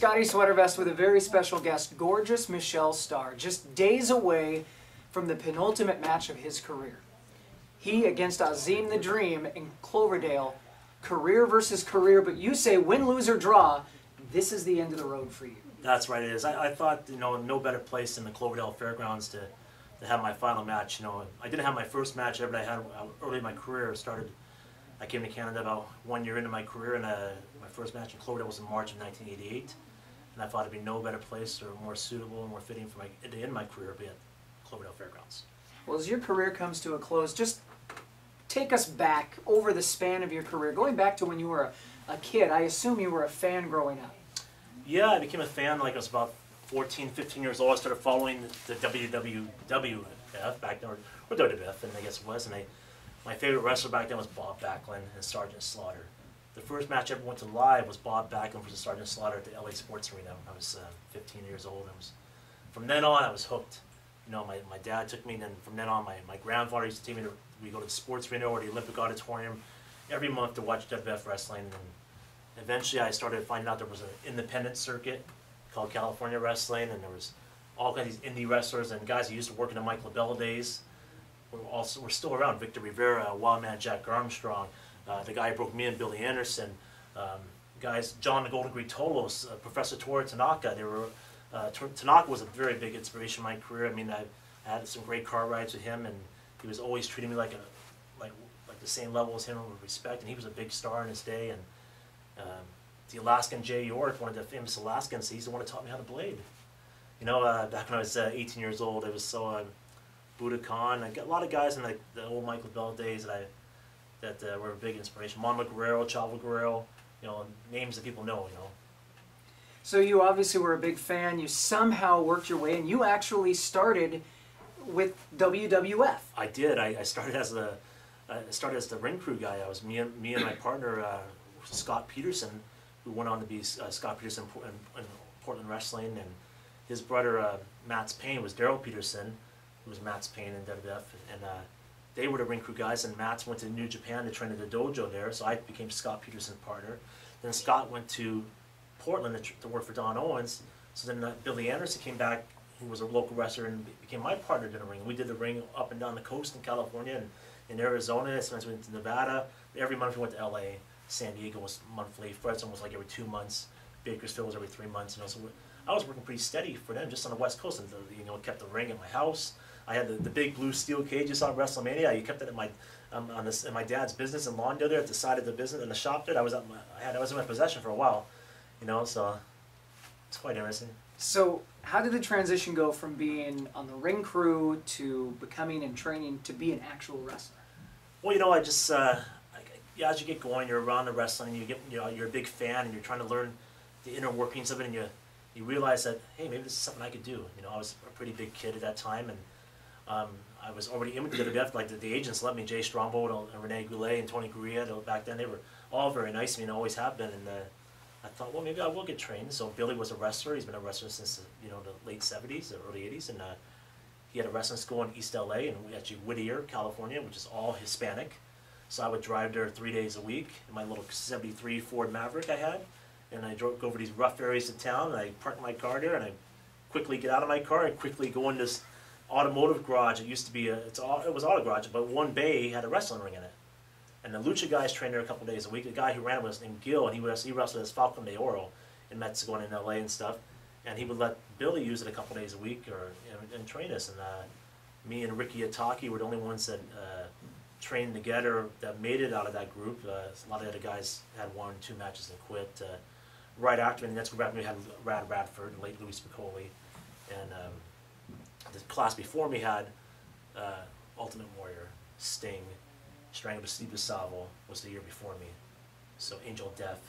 Scotty Sweatervest with a very special guest, Gorgeous Michelle Starr, just days away from the penultimate match of his career. He against Azim the Dream in Cloverdale, career versus career, but you say win, lose, or draw, this is the end of the road for you. That's right, it is. I thought, you know, no better place than the Cloverdale Fairgrounds to have my final match. You know, I didn't have my first match ever, but I had early in my career. I came to Canada about 1 year into my career, and my first match in Cloverdale was in March of 1988. And I thought it'd be no better place or more suitable and more fitting for to end my career be at Cloverdale Fairgrounds. Well, as your career comes to a close, just take us back over the span of your career. Going back to when you were a kid, I assume you were a fan growing up. Yeah, I became a fan like I was about 14, 15 years old. I started following the WWF back then, or WWF, and I guess it was. And my favorite wrestler back then was Bob Backlund and Sergeant Slaughter. The first match I ever went to live was Bob Backlund versus Sergeant Slaughter at the LA Sports Arena when I was 15 years old. From then on, I was hooked. You know, my dad took me, and then from then on, my grandfather used to take me we go to the Sports Arena or the Olympic Auditorium every month to watch WWF wrestling. And eventually, I started finding out there was an independent circuit called California Wrestling, and there was all kinds of these indie wrestlers and guys who used to work in the Mike LaBelle days. We're still around. Victor Rivera, Wildman Jack Armstrong, the guy who broke me and Billy Anderson, guys, John the Golden Greek Tolos, Professor Toru Tanaka. Tanaka was a very big inspiration in my career. I mean, I had some great car rides with him, and he was always treating me like the same level as him with respect. And he was a big star in his day. And the Alaskan Jay York, one of the famous Alaskans, he's the one who taught me how to blade. You know, back when I was 18 years old, it was so Buddha Khan. I got a lot of guys in the old Mike LaBelle days that were a big inspiration. Mama Guerrero, Chavo Guerrero, you know, names that people know, you know. So you obviously were a big fan. You somehow worked your way, and you actually started with WWF. I did. I started as the ring crew guy. I was me and my partner Scott Peterson, who went on to be Scott Peterson in Portland Wrestling, and his brother Matt's Payne was Daryl Peterson, who was Matt's Payne in WWF, and they were the ring crew guys. And Matt's went to New Japan to train at the dojo there, so I became Scott Peterson's partner. Then Scott went to Portland to work for Don Owens. So then Billy Anderson came back, who was a local wrestler, and became my partner in the ring. We did the ring up and down the coast in California and in Arizona. Sometimes we went to Nevada. Every month we went to LA. San Diego was monthly. Fresno was like every 2 months. Bakersfield was every 3 months. You know, so I was working pretty steady for them just on the West Coast, and you know, kept the ring at my house. I had the big blue steel cage you saw at WrestleMania. You kept it in my in my dad's business in Lawndale there at the side of the business in the shop there. I was in my possession for a while. You know, so it's quite interesting. So how did the transition go from being on the ring crew to becoming and training to be an actual wrestler? Well, you know, I just, yeah, as you get going, you're around the wrestling, you're a big fan, and you're trying to learn the inner workings of it, and you realize that, hey, maybe this is something I could do. You know, I was a pretty big kid at that time, and I was already in with the WWF. Like the agents loved me, Jay Strongbow and Rene Goulet and Tony Gurria. Back then, they were all very nice to me and always have been. And I thought, well, maybe I will get trained. So Billy was a wrestler. He's been a wrestler since the late 70s, the early 80s, and he had a wrestling school in East LA, and actually Whittier, California, which is all Hispanic. So I would drive there 3 days a week in my little '73 Ford Maverick I had, and I drove over these rough areas of town, and I parked my car there, and I quickly get out of my car and quickly go in this automotive garage. It used to be it was auto garage, but one bay had a wrestling ring in it. And the Lucha guys trained there a couple days a week. The guy who ran it was named Gil, and he wrestled as Falcon de Oro in Mexico and in LA and stuff. And he would let Billy use it a couple days a week and train us. And me and Ricky Ataki were the only ones that trained together that made it out of that group. A lot of the other guys had 1 or 2 matches and quit. Right after, and that's where we had Rad Radford, late Louis Spicoli, and the class before me had Ultimate Warrior, Sting, Strangled Steve DeSalvo was the year before me. So Angel Death,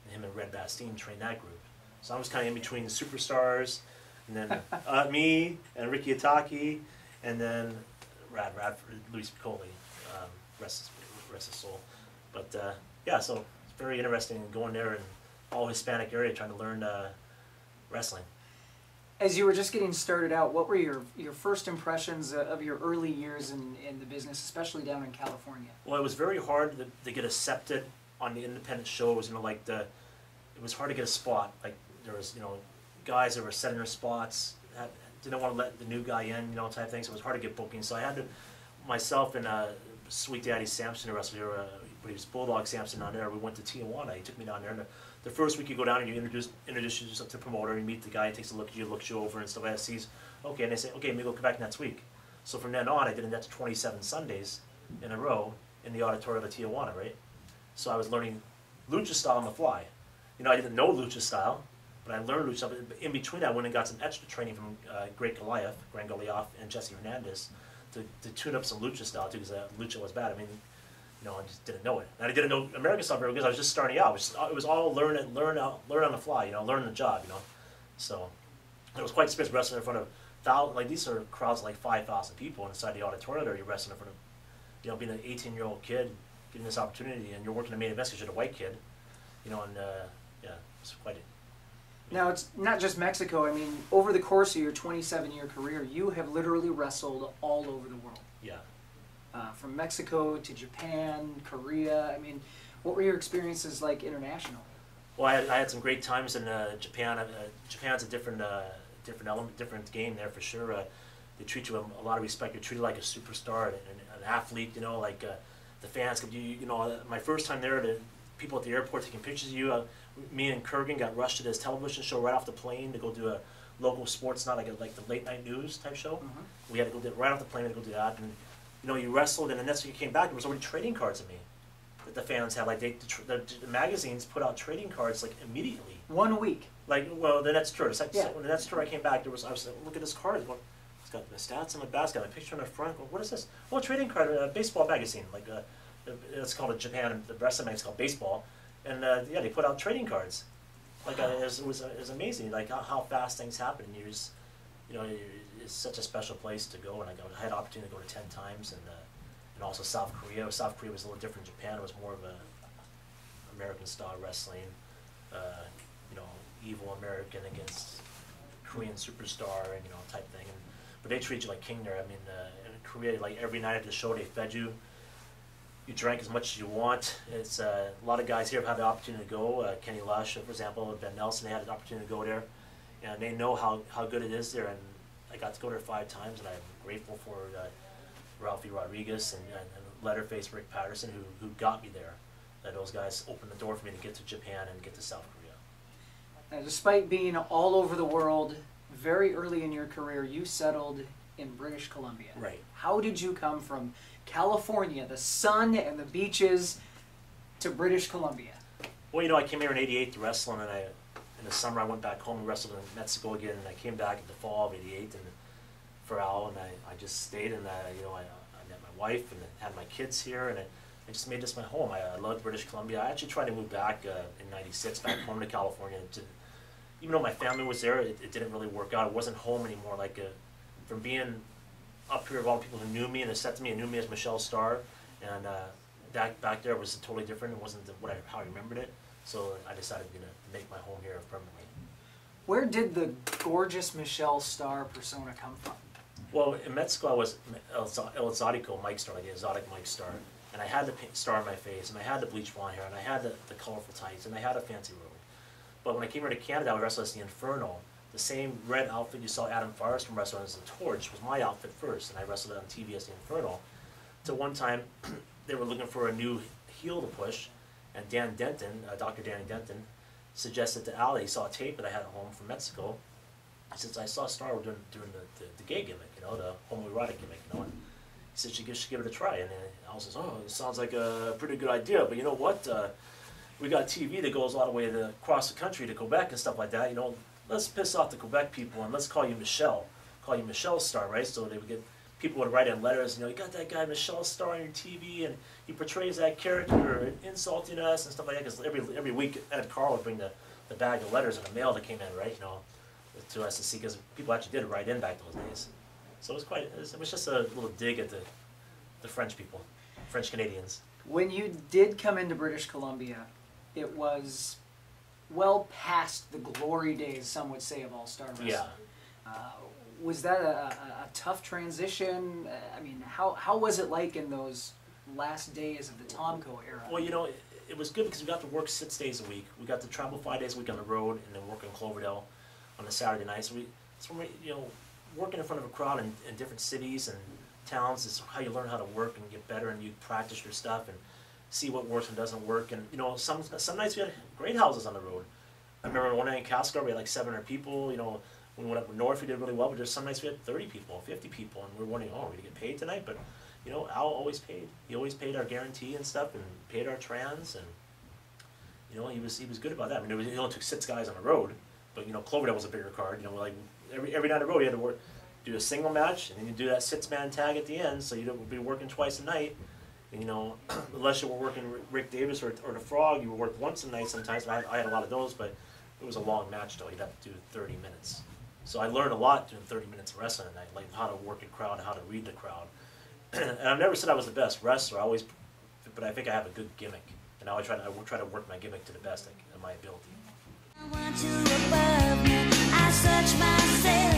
and him and Red Bastien trained that group. So I was kind of in between the superstars, and then me and Ricky Ataki, and then Rad Radford, Louis Spicoli, rest his soul. But yeah, so it's very interesting going there in all Hispanic area trying to learn wrestling. As you were just getting started out, what were your first impressions of your early years in the business, especially down in California? Well, it was very hard to get accepted on the independent shows. You know, it was hard to get a spot. Like, there was, you know, guys that were setting their spots, didn't want to let the new guy in, you know, type thing, so it was hard to get bookings. So I had to, myself and Sweet Daddy Sampson, the wrestler here, but he was Bulldog Sampson down there, we went to Tijuana, he took me down there, and the first week you go down and you introduce yourself to the promoter, you meet the guy, he takes a look at you, looks you over and stuff like that, sees, okay, and they say, okay, maybe we'll come back next week. So from then on, I did that to 27 Sundays in a row in the auditorium of Tijuana, right? So I was learning lucha style on the fly. You know, I didn't know lucha style, but I learned lucha style. But in between, I went and got some extra training from Grand Goliath, and Jesse Hernandez to tune up some lucha style too, because lucha was bad. I mean, you know, I just didn't know it, and I didn't know American style very well because I was just starting out. It was all learn on the fly. You know, learn the job. You know, so it was quite expensive wrestling in front of like these are crowds of like 5,000 people inside the auditorium. There, you're wrestling in front of, you know, being an 18-year-old kid getting this opportunity, and you're working the main event because you're a white kid. You know, and yeah, it's quite. Now, it's not just Mexico. I mean, over the course of your 27-year career, you have literally wrestled all over the world. Yeah. From Mexico to Japan, Korea. I mean, what were your experiences like international? Well, I had some great times in Japan. Japan's a different element, different game there for sure. They treat you with a lot of respect. You're treated like a superstar, an athlete. You know, like the fans. You know, my first time there, the people at the airport taking pictures of you. Me and Kurgan got rushed to this television show right off the plane to go do a local sports night, like the late night news type show. Mm-hmm. We had to go right off the plane to go do that, and you know, you wrestled, and the next week you came back, there was already trading cards of me that the fans had. Like the magazines put out trading cards like immediately. 1 week. Like, well, the next tour. So when the next tour I came back, I was like, look at this card. Going, it's got the stats on the back, it's got a picture on the front. Going, what is this? Oh, a trading card, a baseball magazine. Like it's called in Japan, the wrestling magazine called Baseball. And yeah, they put out trading cards. Like it was amazing, like how fast things happen. You just, you know, it's such a special place to go. And I had the opportunity to go to 10 times, and also South Korea. South Korea was a little different. Japan, it was more of a American style wrestling. You know, evil American against Korean superstar, and you know, type thing. But they treat you like king there. I mean, in Korea, like every night at the show, they fed you. You drank as much as you want. It's a lot of guys here have had the opportunity to go. Kenny Lush, for example, Ben Nelson, they had an opportunity to go there, and they know how good it is there. And I got to go there 5 times, and I'm grateful for Ralphie Rodriguez and Letterface Rick Patterson who got me there. Those guys opened the door for me to get to Japan and get to South Korea. Despite being all over the world, very early in your career, you settled in British Columbia. Right. How did you come from California, the sun and the beaches, to British Columbia? Well, you know, I came here in '88 to wrestle, and in the summer I went back home and wrestled in Mexico again, and I came back in the fall of '88 and for Al, and I just stayed, and you know, I met my wife and had my kids here, and I just made this my home. I love British Columbia. I actually tried to move back in '96 back home to California. Even though my family was there, it didn't really work out. It wasn't home anymore. Like from being up here with all the people who knew me and accepted me and knew me as Michelle Starr, and that back there was totally different. It wasn't how I remembered it. So I decided to make my home here permanently. Where did the Gorgeous Michelle Starr persona come from? Well, in Mexico I was El Exotico Mike Starr, like the exotic Mike Starr, and I had the star on my face, and I had the bleach blonde hair, and I had the colorful tights, and I had a fancy robe. But when I came here to Canada, I wrestled as the Inferno. The same red outfit you saw Adam Forrest from wrestling as the Torch was my outfit first, and I wrestled it on TV as the Inferno. So one time, they were looking for a new heel to push, and Dan Denton, Dr. Danny Denton, suggested to Ali, he saw a tape that I had at home from Mexico. He says, I saw Starr doing the gay gimmick, you know, the homoerotic gimmick, you know, and he said, you should give it a try. And Al says, oh, it sounds like a pretty good idea, but you know what? We got TV that goes all the way across the country to Quebec and stuff like that, you know. Let's piss off the Quebec people and let's call you Michelle. Call you Michelle Starr, right? So they would get, people would write in letters, you know, you got that guy Michelle Starr on your TV and he portrays that character insulting us and stuff like that. Because every week Ed Carl would bring the bag of letters in the mail that came in, right? You know, to us to see, because people actually did write in back those days. So it was just a little dig at the French people, French Canadians. When you did come into British Columbia, it was well past the glory days, some would say, of All-Star Wrestling. Yeah. Was that a tough transition? I mean, how was it like in those last days of the Tomko era? Well, you know, it was good because we got to work 6 days a week. We got to travel 5 days a week on the road, and then work in Cloverdale on a Saturday night. So it's when we, you know, working in front of a crowd in different cities and towns is how you learn how to work and get better, and you practice your stuff and see what works and doesn't work. And you know, some nights we had great houses on the road. I remember one night in Casco we had like 700 people. You know, when we went up north we did really well, but there's some nights we had 30 people, 50 people, and we were wondering, oh, are we gonna get paid tonight? But you know, Al always paid. He always paid our guarantee and stuff, and paid our trans, and you know, he was good about that. I mean, he only took 6 guys on the road, but you know, Cloverdale was a bigger card. You know, like every night on the road, you had to do a single match, and then you do that 6-man tag at the end, so you'd be working twice a night. And you know, unless you were working Rick Davis or the Frog, you would work once a night sometimes. I had a lot of those, but it was a long match though. You'd have to do 30 minutes. So I learned a lot doing 30 minutes of wrestling at night, like how to work a crowd, how to read the crowd. And I've never said I was the best wrestler. But I think I have a good gimmick, and now I try to work my gimmick to the best of my ability. I want you above me. I search myself.